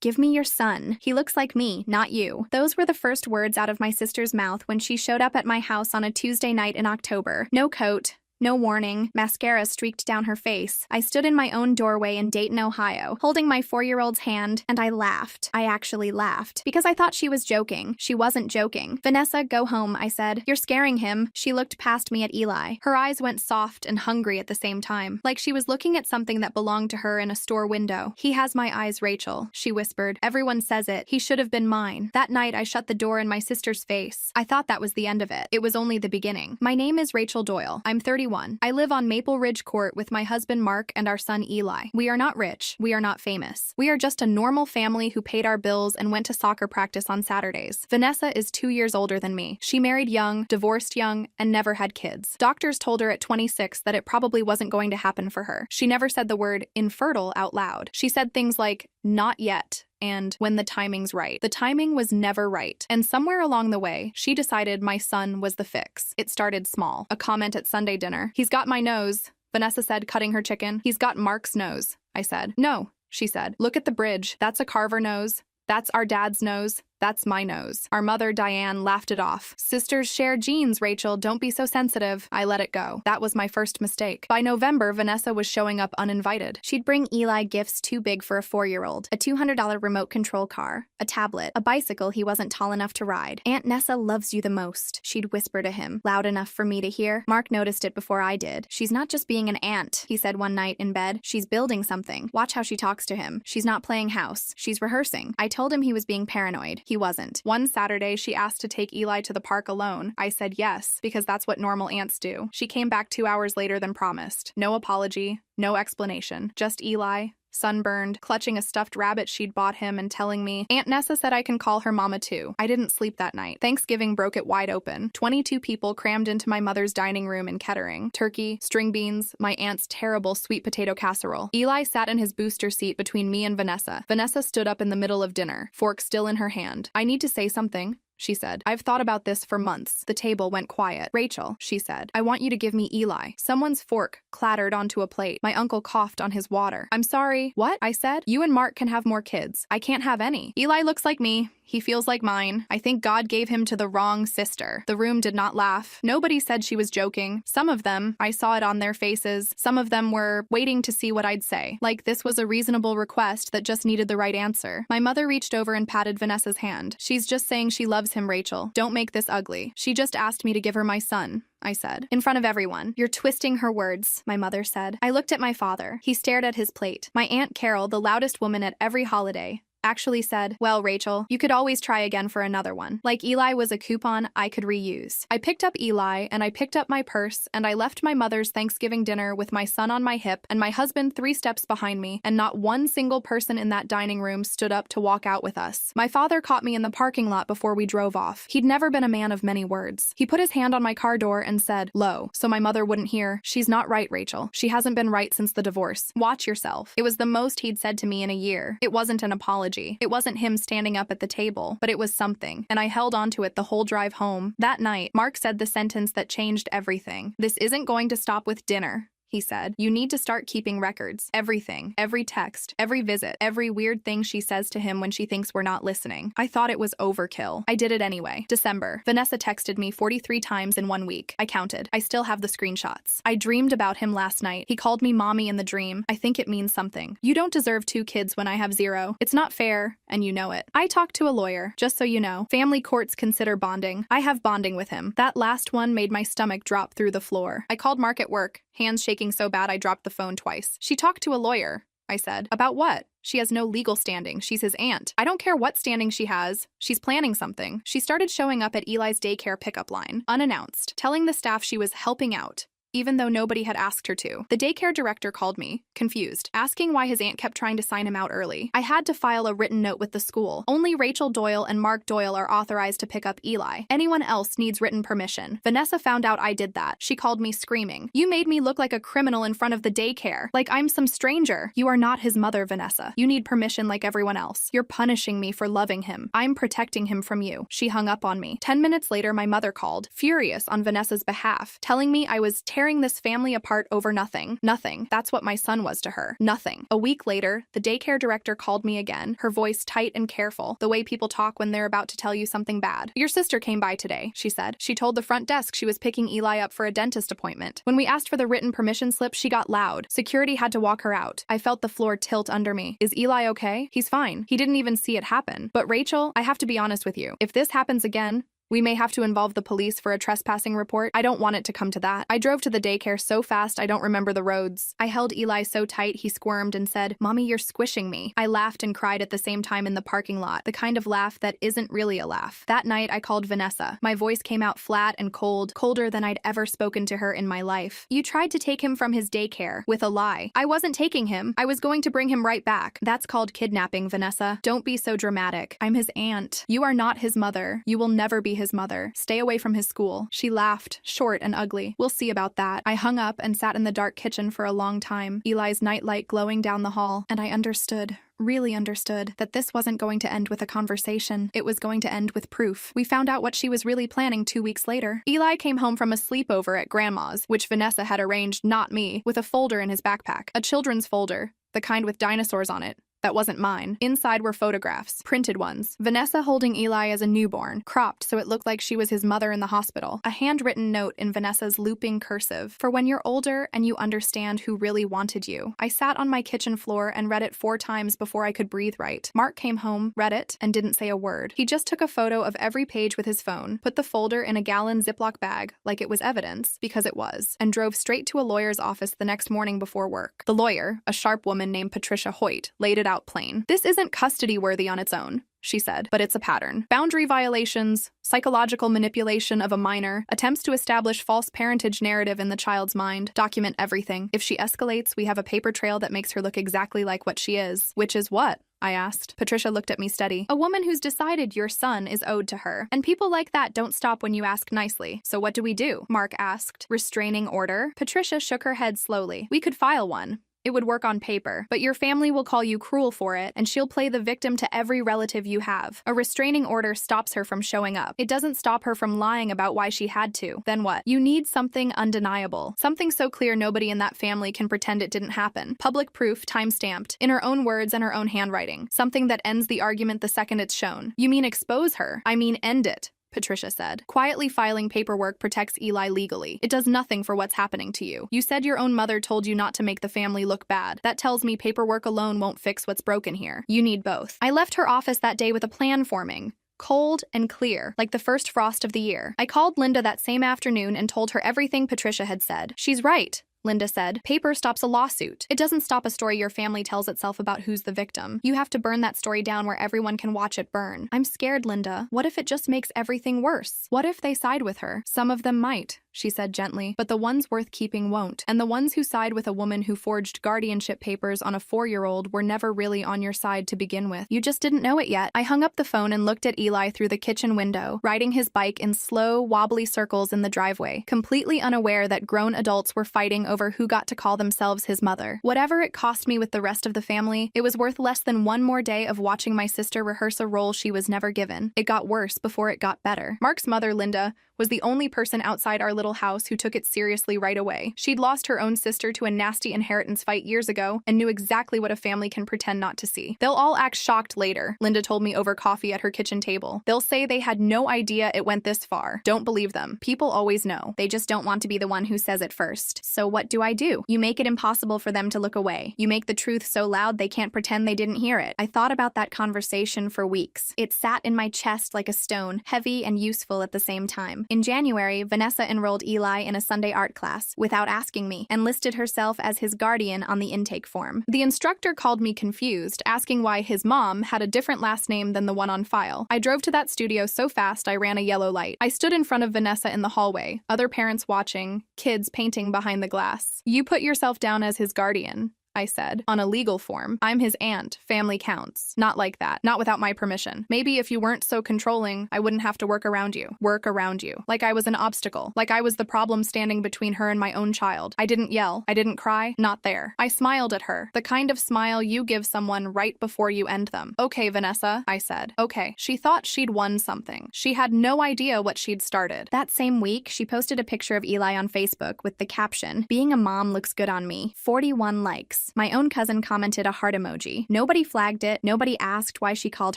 "Give me your son. He looks like me, not you." Those were the first words out of my sister's mouth when she showed up at my house on a Tuesday night in October. No coat, no warning, mascara streaked down her face. I stood in my own doorway in Dayton, Ohio, holding my 4-year-old's hand, and I laughed. I actually laughed, because I thought she was joking. She wasn't joking. "Vanessa, go home," I said. "You're scaring him." She looked past me at Eli. Her eyes went soft and hungry at the same time, like she was looking at something that belonged to her in a store window. "He has my eyes, Rachel," she whispered. "Everyone says it. He should have been mine." That night, I shut the door in my sister's face. I thought that was the end of it. It was only the beginning. My name is Rachel Doyle. I'm 31. I live on Maple Ridge Court with my husband Mark and our son Eli. We are not rich. We are not famous. We are just a normal family who paid our bills and went to soccer practice on Saturdays. Vanessa is 2 years older than me. She married young, divorced young, and never had kids. Doctors told her at 26 that it probably wasn't going to happen for her. She never said the word infertile out loud. She said things like, "not yet," and "when the timing's right." The timing was never right. And somewhere along the way, she decided my son was the fix. It started small. A comment at Sunday dinner. "He's got my nose," Vanessa said, cutting her chicken. "He's got Mark's nose," I said. "No," she said. "Look at the bridge. That's a Carver nose. That's our dad's nose. That's my nose." Our mother, Diane, laughed it off. "Sisters share genes, Rachel. Don't be so sensitive." I let it go. That was my first mistake. By November, Vanessa was showing up uninvited. She'd bring Eli gifts too big for a 4-year-old. A $200 remote control car, a tablet, a bicycle he wasn't tall enough to ride. "Aunt Nessa loves you the most," she'd whisper to him, loud enough for me to hear. Mark noticed it before I did. "She's not just being an aunt," he said one night in bed. "She's building something. Watch how she talks to him. She's not playing house. She's rehearsing." I told him he was being paranoid. He wasn't. One Saturday, she asked to take Eli to the park alone. I said yes, because that's what normal aunts do. She came back 2 hours later than promised. No apology, no explanation. Just Eli, sunburned, clutching a stuffed rabbit she'd bought him and telling me, "Aunt Nessa said I can call her mama too." I didn't sleep that night. Thanksgiving broke it wide open. 22 people crammed into my mother's dining room in Kettering. Turkey, string beans, my aunt's terrible sweet potato casserole. Eli sat in his booster seat between me and Vanessa. Vanessa stood up in the middle of dinner, fork still in her hand. "I need to say something," she said. "I've thought about this for months." The table went quiet. "Rachel," she said, "I want you to give me Eli." Someone's fork clattered onto a plate. My uncle coughed on his water. "I'm sorry." "What?" I said. "You and Mark can have more kids. I can't have any. Eli looks like me. He feels like mine. I think God gave him to the wrong sister." The room did not laugh. Nobody said she was joking. Some of them, I saw it on their faces, some of them were waiting to see what I'd say. Like this was a reasonable request that just needed the right answer. My mother reached over and patted Vanessa's hand. "She's just saying she loves him, Rachel. Don't make this ugly. She just asked me to give her my son," I said. "In front of everyone." "You're twisting her words," my mother said. I looked at my father. He stared at his plate. My Aunt Carol, the loudest woman at every holiday, actually said, "Well, Rachel, you could always try again for another one." Like Eli was a coupon I could reuse. I picked up Eli, and I picked up my purse, and I left my mother's Thanksgiving dinner with my son on my hip and my husband 3 steps behind me, and not one single person in that dining room stood up to walk out with us. My father caught me in the parking lot before we drove off. He'd never been a man of many words. He put his hand on my car door and said, low, so my mother wouldn't hear, "She's not right, Rachel. She hasn't been right since the divorce. Watch yourself." It was the most he'd said to me in a year. It wasn't an apology. It wasn't him standing up at the table, but it was something, and I held on to it the whole drive home. That night, Mark said the sentence that changed everything. "This isn't going to stop with dinner," he said. "You need to start keeping records. Everything. Every text. Every visit. Every weird thing she says to him when she thinks we're not listening." I thought it was overkill. I did it anyway. December. Vanessa texted me 43 times in 1 week. I counted. I still have the screenshots. "I dreamed about him last night. He called me mommy in the dream. I think it means something. You don't deserve 2 kids when I have 0. It's not fair, and you know it." I talked to a lawyer, just so you know. Family courts consider bonding. I have bonding with him. That last one made my stomach drop through the floor. I called Mark at work, hands shaking so bad I dropped the phone twice. "She talked to a lawyer," I said. "About what?" "She has no legal standing. She's his aunt." "I don't care what standing she has. She's planning something." She started showing up at Eli's daycare pickup line, unannounced, telling the staff she was helping out, even though nobody had asked her to. The daycare director called me, confused, asking why his aunt kept trying to sign him out early. I had to file a written note with the school. Only Rachel Doyle and Mark Doyle are authorized to pick up Eli. Anyone else needs written permission. Vanessa found out I did that. She called me screaming, "You made me look like a criminal in front of the daycare. Like I'm some stranger." "You are not his mother, Vanessa. You need permission like everyone else. You're punishing me for loving him. I'm protecting him from you." She hung up on me. 10 minutes later, my mother called, furious on Vanessa's behalf, telling me I was tearing this family apart over nothing. Nothing. That's what my son was to her. Nothing. A week later, the daycare director called me again, her voice tight and careful, the way people talk when they're about to tell you something bad. "Your sister came by today," she said. "She told the front desk she was picking Eli up for a dentist appointment. When we asked for the written permission slip, she got loud. Security had to walk her out. I felt the floor tilt under me. Is Eli okay? He's fine. He didn't even see it happen. But Rachel, I have to be honest with you. If this happens again, we may have to involve the police for a trespassing report. I don't want it to come to that. I drove to the daycare so fast I don't remember the roads." I held Eli so tight he squirmed and said, "Mommy, you're squishing me." I laughed and cried at the same time in the parking lot, the kind of laugh that isn't really a laugh. That night I called Vanessa. My voice came out flat and cold, colder than I'd ever spoken to her in my life. "You tried to take him from his daycare with a lie. I wasn't taking him. I was going to bring him right back. That's called kidnapping, Vanessa. Don't be so dramatic. I'm his aunt. You are not his mother. You will never be his mother. Stay away from his school." She laughed, short and ugly. "We'll see about that." I hung up and sat in the dark kitchen for a long time, Eli's nightlight glowing down the hall, and I understood, really understood, that this wasn't going to end with a conversation. It was going to end with proof. We found out what she was really planning 2 weeks later. Eli came home from a sleepover at Grandma's, which Vanessa had arranged, not me, with a folder in his backpack. A children's folder, the kind with dinosaurs on it. That wasn't mine. Inside were photographs, printed ones. Vanessa holding Eli as a newborn, cropped so it looked like she was his mother in the hospital. A handwritten note in Vanessa's looping cursive. "For when you're older and you understand who really wanted you." I sat on my kitchen floor and read it 4 times before I could breathe right. Mark came home, read it, and didn't say a word. He just took a photo of every page with his phone, put the folder in a gallon Ziploc bag, like it was evidence, because it was, and drove straight to a lawyer's office the next morning before work. The lawyer, a sharp woman named Patricia Hoyt, laid it out plain. "This isn't custody worthy on its own," she said, "but it's a pattern. Boundary violations, psychological manipulation of a minor, attempts to establish false parentage narrative in the child's mind. Document everything. If she escalates, we have a paper trail that makes her look exactly like what she is." "Which is what?" I asked. Patricia looked at me steady. "A woman who's decided your son is owed to her. And people like that don't stop when you ask nicely. So what do we do?" Mark asked. "Restraining order?" Patricia shook her head slowly. "We could file one. It would work on paper, but your family will call you cruel for it, and she'll play the victim to every relative you have. A restraining order stops her from showing up. It doesn't stop her from lying about why she had to. Then what? You need something undeniable. Something so clear nobody in that family can pretend it didn't happen. Public proof, time-stamped, in her own words and her own handwriting. Something that ends the argument the second it's shown." "You mean expose her?" "I mean end it," Patricia said. "Quietly filing paperwork protects Eli legally. It does nothing for what's happening to you. You said your own mother told you not to make the family look bad. That tells me paperwork alone won't fix what's broken here. You need both." I left her office that day with a plan forming. Cold and clear, like the first frost of the year. I called Linda that same afternoon and told her everything Patricia had said. "She's right," Linda said. "Paper stops a lawsuit. It doesn't stop a story your family tells itself about who's the victim. You have to burn that story down where everyone can watch it burn." "I'm scared, Linda. What if it just makes everything worse? What if they side with her?" "Some of them might," she said gently, "but the ones worth keeping won't. And the ones who side with a woman who forged guardianship papers on a 4-year-old were never really on your side to begin with. You just didn't know it yet." I hung up the phone and looked at Eli through the kitchen window, riding his bike in slow, wobbly circles in the driveway, completely unaware that grown adults were fighting over who got to call themselves his mother. Whatever it cost me with the rest of the family, it was worth less than one more day of watching my sister rehearse a role she was never given. It got worse before it got better. Mark's mother, Linda, was the only person outside our little house who took it seriously right away. She'd lost her own sister to a nasty inheritance fight years ago and knew exactly what a family can pretend not to see. "They'll all act shocked later," Linda told me over coffee at her kitchen table. "They'll say they had no idea it went this far. Don't believe them. People always know. They just don't want to be the one who says it first. So what do? You make it impossible for them to look away. You make the truth so loud they can't pretend they didn't hear it." I thought about that conversation for weeks. It sat in my chest like a stone, heavy and useful at the same time. In January, Vanessa enrolled Eli in a Sunday art class without asking me and listed herself as his guardian on the intake form. The instructor called me confused, asking why his mom had a different last name than the one on file. I drove to that studio so fast I ran a yellow light. I stood in front of Vanessa in the hallway, other parents watching, kids painting behind the glass. "You put yourself down as his guardian," I said. On a legal form. I'm his aunt. Family counts. Not like that. Not without my permission. Maybe if you weren't so controlling, I wouldn't have to work around you. Work around you. Like I was an obstacle. Like I was the problem standing between her and my own child. I didn't yell. I didn't cry. Not there. I smiled at her. The kind of smile you give someone right before you end them. Okay, Vanessa, I said. Okay. She thought she'd won something. She had no idea what she'd started. That same week, she posted a picture of Eli on Facebook with the caption, "Being a mom looks good on me." 41 likes. My own cousin commented a heart emoji. Nobody flagged it. Nobody asked why she called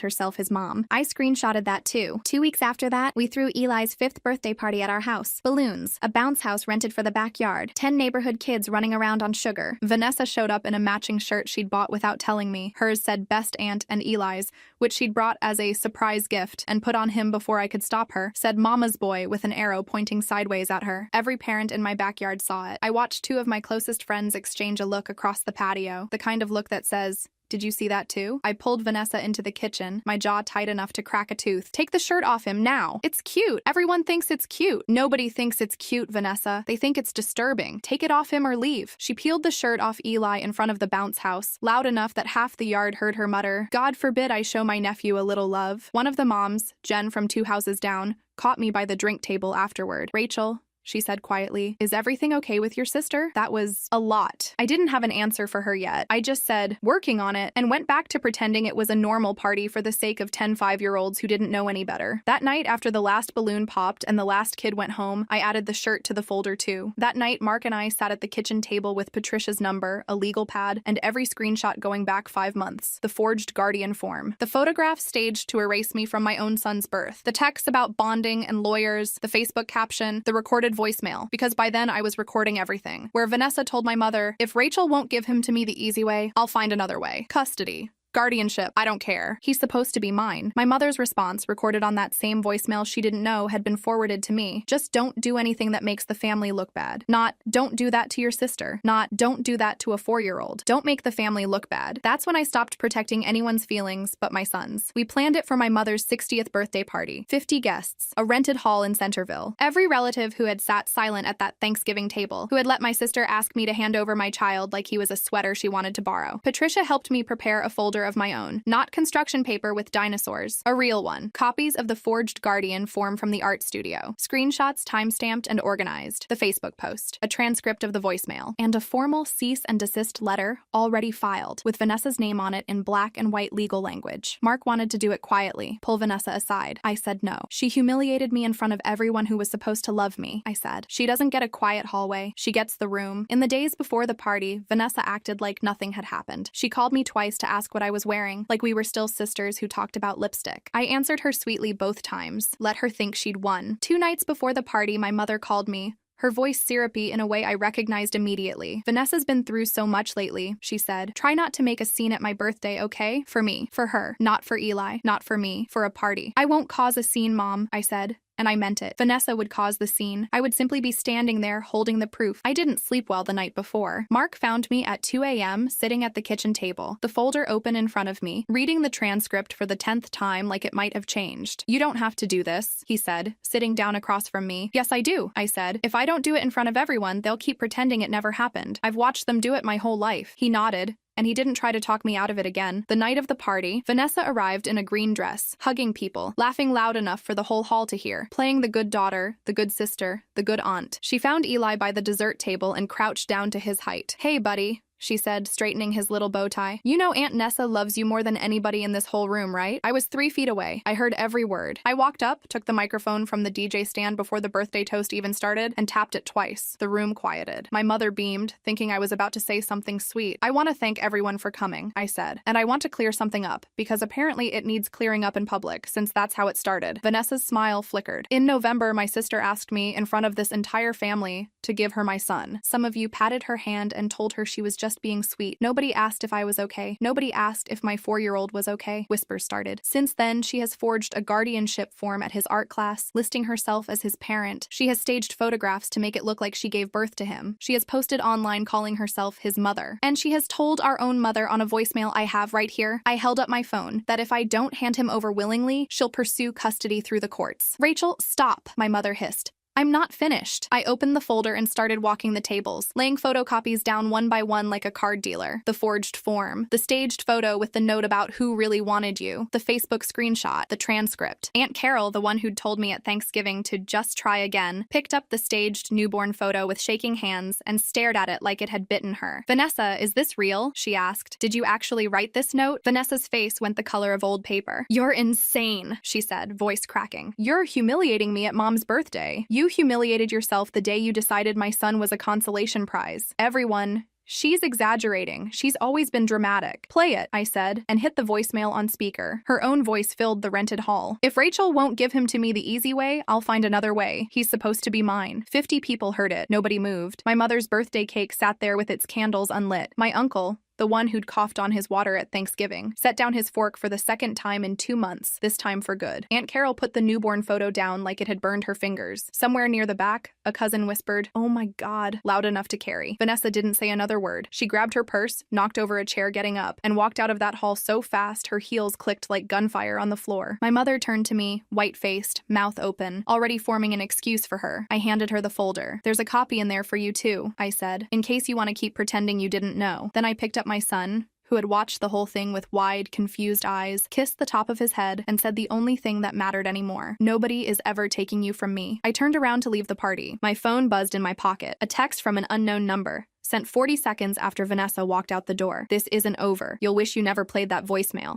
herself his mom. I screenshotted that too. 2 weeks after that, we threw Eli's 5th birthday party at our house. Balloons, a bounce house rented for the backyard, 10 neighborhood kids running around on sugar. Vanessa showed up in a matching shirt she'd bought without telling me. Hers said best aunt and Eli's, which she'd brought as a surprise gift and put on him before I could stop her, said mama's boy with an arrow pointing sideways at her. Every parent in my backyard saw it. I watched 2 of my closest friends exchange a look across the patio, the kind of look that says, "Did you see that too?" I pulled Vanessa into the kitchen, my jaw tight enough to crack a tooth. "Take the shirt off him now. It's cute. Everyone thinks it's cute." "Nobody thinks it's cute, Vanessa. They think it's disturbing. Take it off him or leave." She peeled the shirt off Eli in front of the bounce house, loud enough that half the yard heard her mutter, "God forbid I show my nephew a little love." One of the moms, Jen from 2 houses down, caught me by the drink table afterward. "Rachel," she said quietly, "is everything okay with your sister?" That was a lot. I didn't have an answer for her yet. I just said, "Working on it," and went back to pretending it was a normal party for the sake of 10 5-year-olds who didn't know any better. That night, after the last balloon popped and the last kid went home, I added the shirt to the folder too. That night, Mark and I sat at the kitchen table with Patricia's number, a legal pad, and every screenshot going back 5 months. The forged guardian form. The photograph staged to erase me from my own son's birth. The texts about bonding and lawyers, the Facebook caption, the recorded voicemail, because by then I was recording everything, where Vanessa told my mother, "If Rachel won't give him to me the easy way, I'll find another way. Custody. Guardianship, I don't care. He's supposed to be mine." My mother's response, recorded on that same voicemail she didn't know, had been forwarded to me. "Just don't do anything that makes the family look bad." Not, "Don't do that to your sister." Not, "Don't do that to a 4-year-old. Don't make the family look bad." That's when I stopped protecting anyone's feelings but my son's. We planned it for my mother's 60th birthday party. 50 guests, a rented hall in Centerville. Every relative who had sat silent at that Thanksgiving table, who had let my sister ask me to hand over my child like he was a sweater she wanted to borrow. Patricia helped me prepare a folder of my own, not construction paper with dinosaurs, a real one. Copies of the forged guardian form from the art studio, screenshots time-stamped and organized, the Facebook post, a transcript of the voicemail, and a formal cease and desist letter already filed, with Vanessa's name on it in black and white legal language. Mark wanted to do it quietly, pull Vanessa aside. I said no. "She humiliated me in front of everyone who was supposed to love me," I said. "She doesn't get a quiet hallway. She gets the room." In the days before the party, Vanessa acted like nothing had happened. She called me twice to ask what I was wearing, like we were still sisters who talked about lipstick. I answered her sweetly both times, let her think she'd won. 2 nights before the party, my mother called me, her voice syrupy in a way I recognized immediately. "Vanessa's been through so much lately," she said. "Try not to make a scene at my birthday, okay? For me. For her. Not for Eli. Not for me. For a party." "I won't cause a scene, Mom," I said. And I meant it. Vanessa would cause the scene. I would simply be standing there holding the proof. I didn't sleep well the night before. Mark found me at 2 a.m. sitting at the kitchen table, the folder open in front of me, reading the transcript for the 10th time like it might have changed. "You don't have to do this," he said, sitting down across from me. "Yes, I do," I said. "If I don't do it in front of everyone, they'll keep pretending it never happened. I've watched them do it my whole life." He nodded, and he didn't try to talk me out of it again. The night of the party, Vanessa arrived in a green dress, hugging people, laughing loud enough for the whole hall to hear, playing the good daughter, the good sister, the good aunt. She found Eli by the dessert table and crouched down to his height. "Hey, buddy," she said, straightening his little bow tie. "You know Aunt Nessa loves you more than anybody in this whole room, right?" I was 3 feet away. I heard every word. I walked up, took the microphone from the DJ stand before the birthday toast even started, and tapped it twice. The room quieted. My mother beamed, thinking I was about to say something sweet. "I want to thank everyone for coming," I said. "And I want to clear something up, because apparently it needs clearing up in public, since that's how it started." Vanessa's smile flickered. "In November, my sister asked me, in front of this entire family, to give her my son. Some of you patted her hand and told her she was just being sweet. Nobody asked if I was okay. Nobody asked if my 4-year-old was okay," whispers started. "Since then, she has forged a guardianship form at his art class, listing herself as his parent. She has staged photographs to make it look like she gave birth to him. She has posted online calling herself his mother. And she has told our own mother on a voicemail I have right here," I held up my phone, "that if I don't hand him over willingly, she'll pursue custody through the courts." "Rachel, stop," my mother hissed. I'm not finished. I opened the folder and started walking the tables, laying photocopies down one by one like a card dealer. The forged form, the staged photo with the note about who really wanted you, the Facebook screenshot, the transcript. Aunt Carol, the one who'd told me at Thanksgiving to just try again, picked up the staged newborn photo with shaking hands and stared at it like it had bitten her. Vanessa, is this real? She asked. Did you actually write this note? Vanessa's face went the color of old paper. You're insane, she said, voice cracking. You're humiliating me at Mom's birthday. You humiliated yourself the day you decided my son was a consolation prize. Everyone, she's exaggerating. She's always been dramatic. Play it, I said, and hit the voicemail on speaker. Her own voice filled the rented hall. If Rachel won't give him to me the easy way, I'll find another way. He's supposed to be mine. 50 people heard it. Nobody moved. My mother's birthday cake sat there with its candles unlit. My uncle, the one who'd coughed on his water at Thanksgiving, set down his fork for the second time in 2 months, this time for good. Aunt Carol put the newborn photo down like it had burned her fingers. Somewhere near the back, a cousin whispered, "Oh my God," loud enough to carry. Vanessa didn't say another word. She grabbed her purse, knocked over a chair getting up, and walked out of that hall so fast her heels clicked like gunfire on the floor. My mother turned to me, white-faced, mouth open, already forming an excuse for her. I handed her the folder. "There's a copy in there for you too," I said, "in case you want to keep pretending you didn't know." Then I picked up my son, who had watched the whole thing with wide, confused eyes, kissed the top of his head, and said the only thing that mattered anymore. "Nobody is ever taking you from me." I turned around to leave the party. My phone buzzed in my pocket. A text from an unknown number, sent 40 seconds after Vanessa walked out the door. "This isn't over. You'll wish you never played that voicemail."